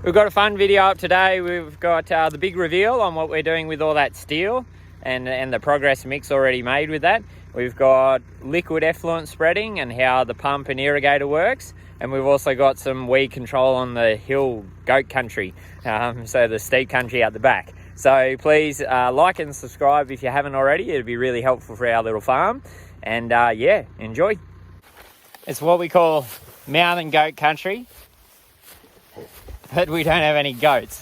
we've got a fun video up today. We've got the big reveal on what we're doing with all that steel and the progress mix already made with that. We've got liquid effluent spreading and how the pump and irrigator works. And we've also got some weed control on the hill goat country, so the steep country out the back. So please like and subscribe if you haven't already. It'd be really helpful for our little farm. And yeah, enjoy. It's what we call mountain goat country, but we don't have any goats.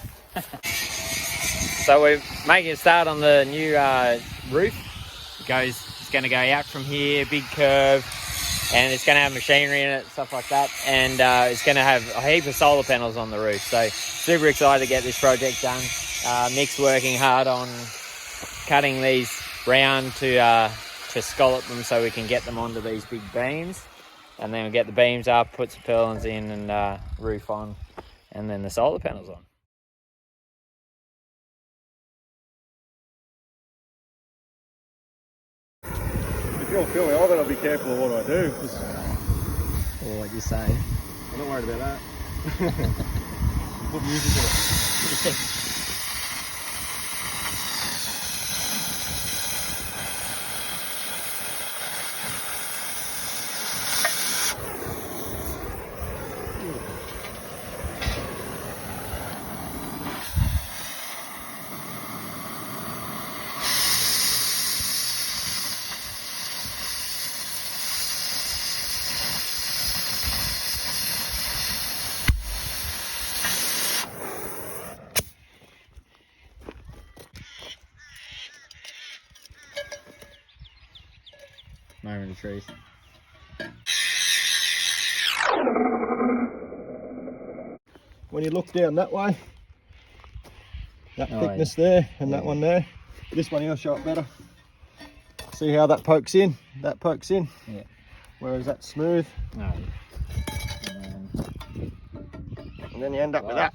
So we're making a start on the new roof. It's going to go out from here, big curve, and it's going to have machinery in it, stuff like that, and it's going to have a heap of solar panels on the roof. So super excited to get this project done. Nick's working hard on cutting these round to scallop them so we can get them onto these big beams, and then we'll get the beams up, put some purlins in, and roof on, and then the solar panels on. If you're filming, I better be careful of what I do. Or what you say. I'm not worried about that. Put music in it. Moment of truth. When you look down that way, that thickness there and that one there, this one here will show up better. See how that pokes in? That pokes in. Yeah. Whereas that's smooth. No. And then you end up with that.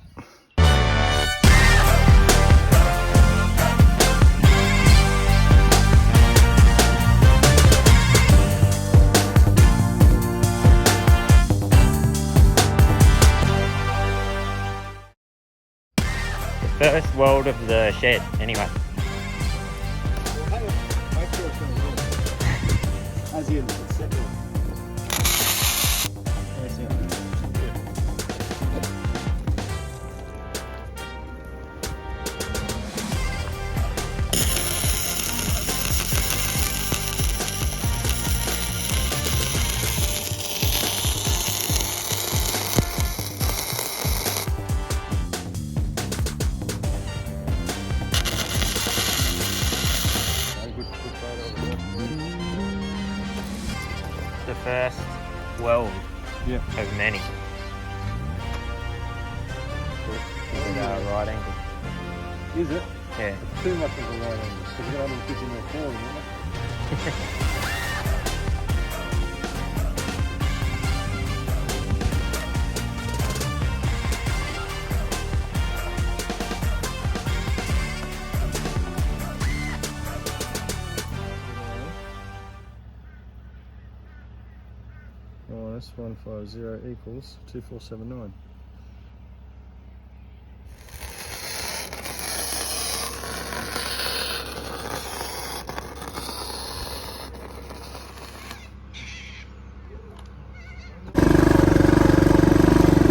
First weld of the shed, anyway. Well, hang on. Make sure it's going to work. As in, it's set one. There's it. The first weld of many. Is it right angle? Is it? Yeah. It's too much of a right angle because you're only 50 mil forward, isn't it? Minus 150 equals 2479.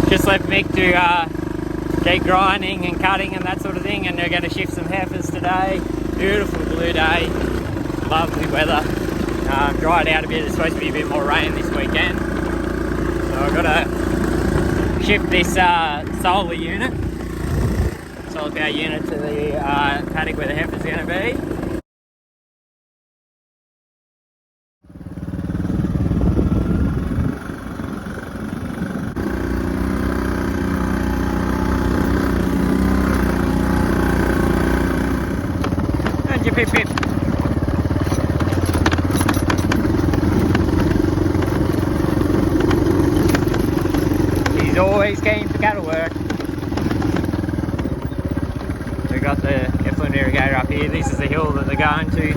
Just left Mick to get grinding and cutting and that sort of thing, and they're going to shift some heifers today. Beautiful blue day, lovely weather. Dried out a bit. There's supposed to be a bit more rain this weekend, so I've got to shift this solar power unit to the paddock where the heifer's going to be. Pip pip. He's always keen for cattle work. We've got the effluent irrigator up here. This is the hill that they're going to,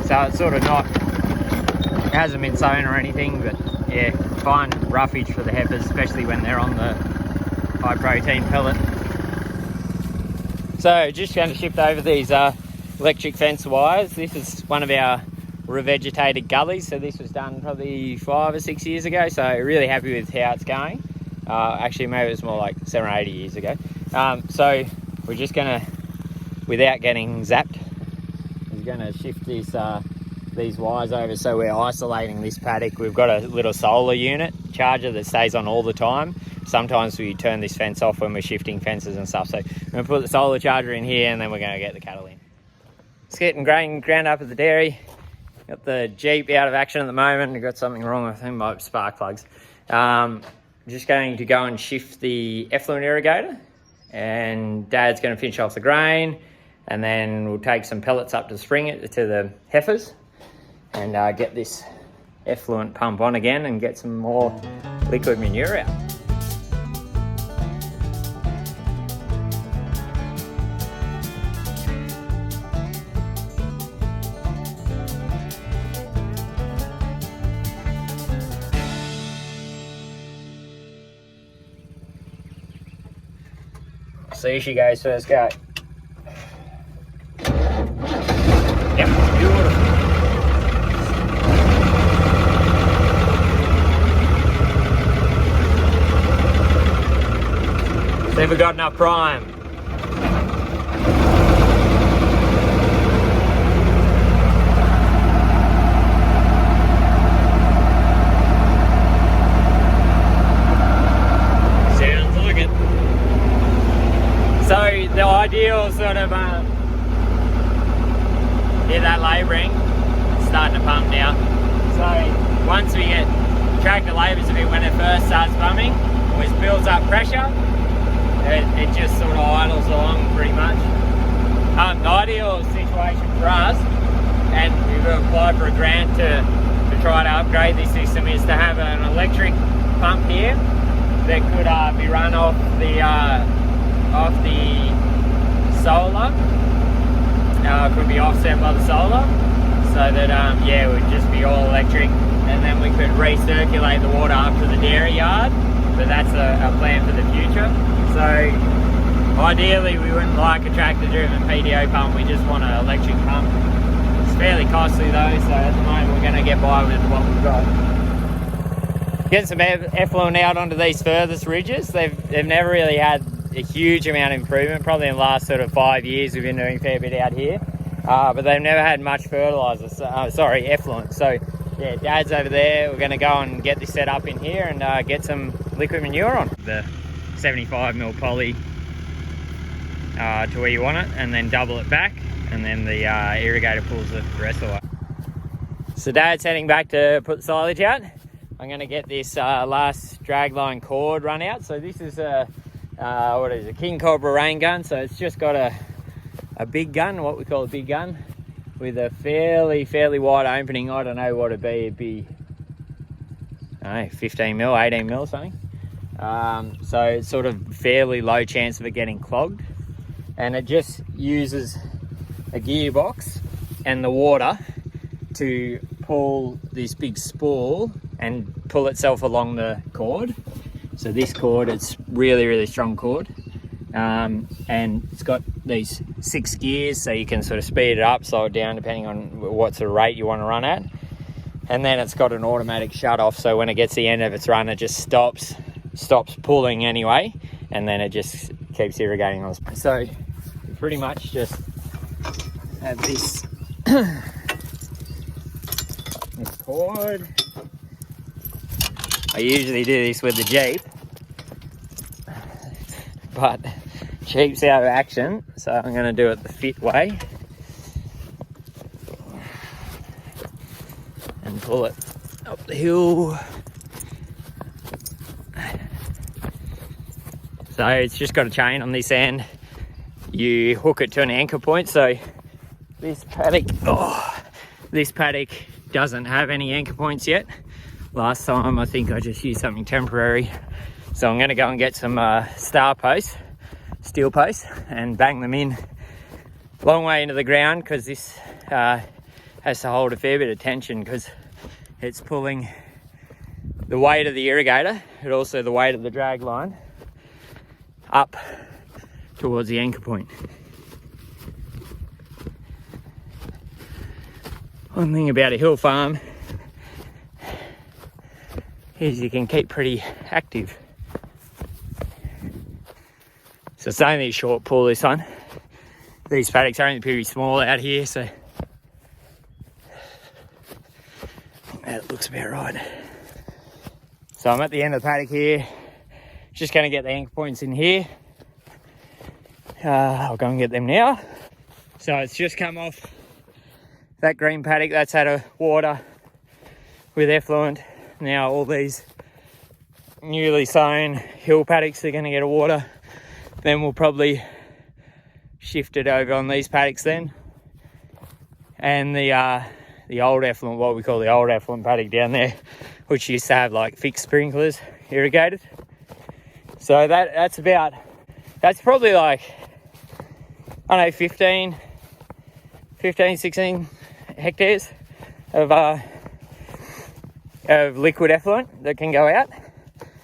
so it's sort of not, it hasn't been sown or anything, but yeah, fine roughage for the heifers, especially when they're on the high protein pellet. So just going to shift over these electric fence wires. This is one of our revegetated gullies, so this was done probably 5 or 6 years ago, so really happy with how it's going. Actually maybe it was more like 7 or 8 years ago. So we're just going to, without getting zapped, we're going to shift these wires over so we're isolating this paddock. We've got a little solar unit charger that stays on all the time. Sometimes we turn this fence off when we're shifting fences and stuff, so we're going to put the solar charger in here and then we're going to get the cattle in. It's getting ground up at the dairy. Got the Jeep out of action at the moment. We've got something wrong with him, my spark plugs. Just going to go and shift the effluent irrigator, and Dad's going to finish off the grain, and then we'll take some pellets up to spring it to the heifers and get this effluent pump on again and get some more liquid manure out. So here she goes, first go. Yep, beautiful. See if we got enough prime. Sounds like it. So the ideal sort of, hear that labouring, it's starting to pump now. So once we get tractor labours a bit when it first starts pumping, which builds up pressure, it just sort of idles along pretty much. The ideal situation for us, and we've applied for a grant to try to upgrade this system, is to have an electric pump here that could be run off the solar. Could be offset by the solar, so that yeah, it would just be all electric, and then we could recirculate the water up to the dairy yard. But that's a plan for the future. So ideally we wouldn't like a tractor driven PDO pump, we just want an electric pump. It's fairly costly though, so at the moment we're going to get by with what we've got. Getting some effluent out onto these furthest ridges. They've never really had a huge amount of improvement. Probably in the last sort of 5 years we've been doing a fair bit out here, but they've never had much fertilizer, effluent. So yeah, Dad's over there. We're going to go and get this set up in here and get some liquid manure on the 75mm poly to where you want it, and then double it back, and then the irrigator pulls the rest away. So Dad's heading back to put the silage out. I'm going to get this last dragline cord run out. So this is a King Cobra rain gun. So it's just got a big gun, what we call a big gun, with a fairly wide opening. I don't know what it'd be, I don't know, 15mm, 18mm something. So it's sort of fairly low chance of it getting clogged, and it just uses a gearbox and the water to pull this big spool and pull itself along the cord. So this cord, it's really strong cord, and it's got these 6 gears, so you can sort of speed it up, slow it down depending on what sort of rate you want to run at. And then it's got an automatic shut off, so when it gets to the end of its run, it just stops pulling anyway, and then it just keeps irrigating on. So you pretty much just have this this cord. I usually do this with the Jeep, but Jeep's out of action, so I'm going to do it the fit way and pull it up the hill. So it's just got a chain on this end. You hook it to an anchor point. So this paddock doesn't have any anchor points yet. Last time I think I just used something temporary. So I'm going to go and get some steel posts, and bang them in a long way into the ground, because this has to hold a fair bit of tension, because it's pulling the weight of the irrigator, but also the weight of the drag line up towards the anchor point. One thing about a hill farm is you can keep pretty active. So it's only a short pull, this one. These paddocks are only pretty small out here, so that looks about right. So I'm at the end of the paddock here. Just going to get the anchor points in here. I'll go and get them now. So it's just come off that green paddock. That's had a water with effluent. Now all these newly sown hill paddocks are going to get a water. Then we'll probably shift it over on these paddocks then. And the old effluent, what we call the old effluent paddock down there, which used to have like fixed sprinklers irrigated. So that's probably like, I don't know, 15, 16 hectares of liquid effluent that can go out.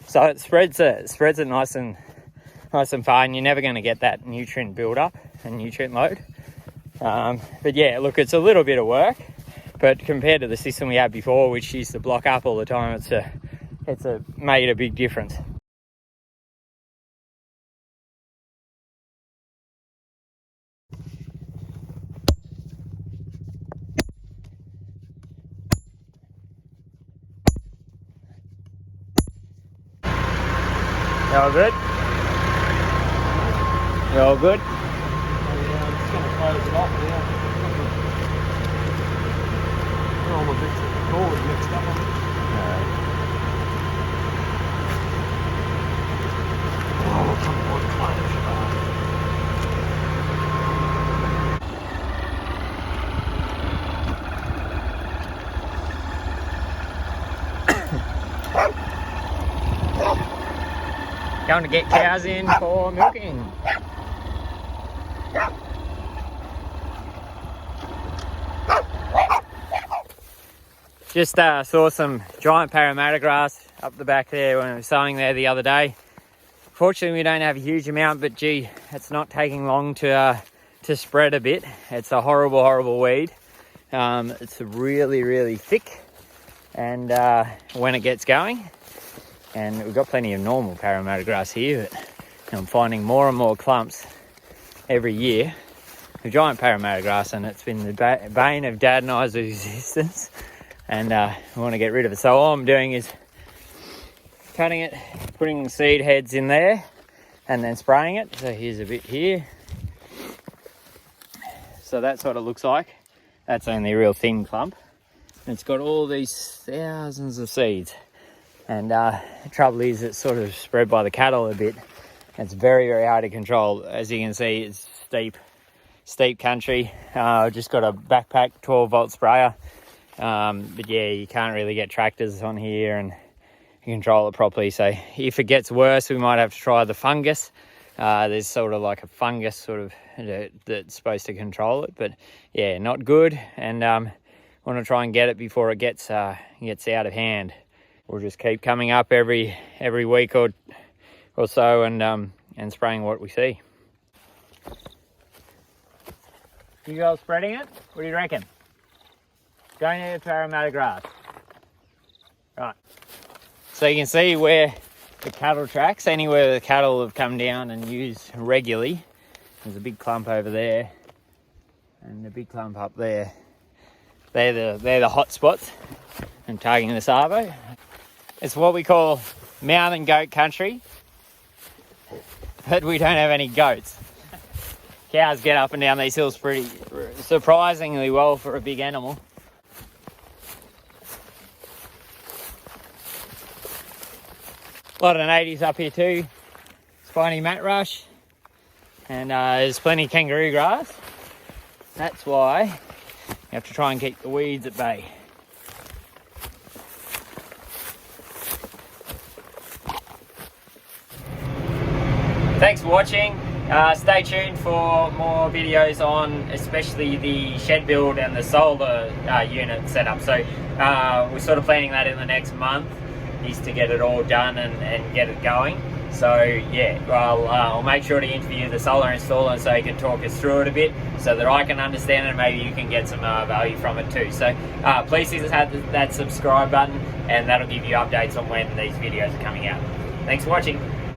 So it spreads it nice and far, and you're never going to get that nutrient build up and nutrient load. But yeah, look, it's a little bit of work, but compared to the system we had before, which used to block up all the time, it's made a big difference. You all good? You all good? Yeah, I'm just going to close it off now. All the bits of the cord mixed up on it. Oh, come on, close it off. Going to get cows in for milking. Just saw some giant Parramatta grass up the back there when I was sowing there the other day. Fortunately, we don't have a huge amount, but gee, it's not taking long to spread a bit. It's a horrible weed. It's really thick, and when it gets going, and we've got plenty of normal Parramatta grass here, but I'm finding more and more clumps every year of giant Parramatta grass, and it's been the bane of Dad and I's existence, and we want to get rid of it. So all I'm doing is cutting it, putting the seed heads in there, and then spraying it. So here's a bit here. So that's what it looks like. That's only a real thin clump. And it's got all these thousands of seeds. And the trouble is it's sort of spread by the cattle a bit. It's very hard to control. As you can see, it's steep country. I've just got a backpack 12-volt sprayer. But yeah, you can't really get tractors on here and control it properly. So if it gets worse, we might have to try the fungus. There's sort of like a fungus sort of that's supposed to control it. But yeah, not good. And want to try and get it before it gets out of hand. We'll just keep coming up every week or so and spraying what we see. You guys spreading it? What do you reckon? Going into Parramatta grass. Right. So you can see where the cattle tracks, anywhere the cattle have come down and used regularly. There's a big clump over there and a big clump up there. They're the hot spots. I'm targeting the Savo. It's what we call mountain goat country, but we don't have any goats. Cows get up and down these hills pretty surprisingly well for a big animal. A lot of natives up here too. Spiny mat rush, and there's plenty of kangaroo grass. That's why you have to try and keep the weeds at bay. Thanks for watching. Stay tuned for more videos on especially the shed build and the solar unit setup. So we're sort of planning that in the next month, is to get it all done and get it going. So yeah, well, I'll make sure to interview the solar installer so he can talk us through it a bit so that I can understand it and maybe you can get some value from it too. So please hit that subscribe button and that'll give you updates on when these videos are coming out. Thanks for watching.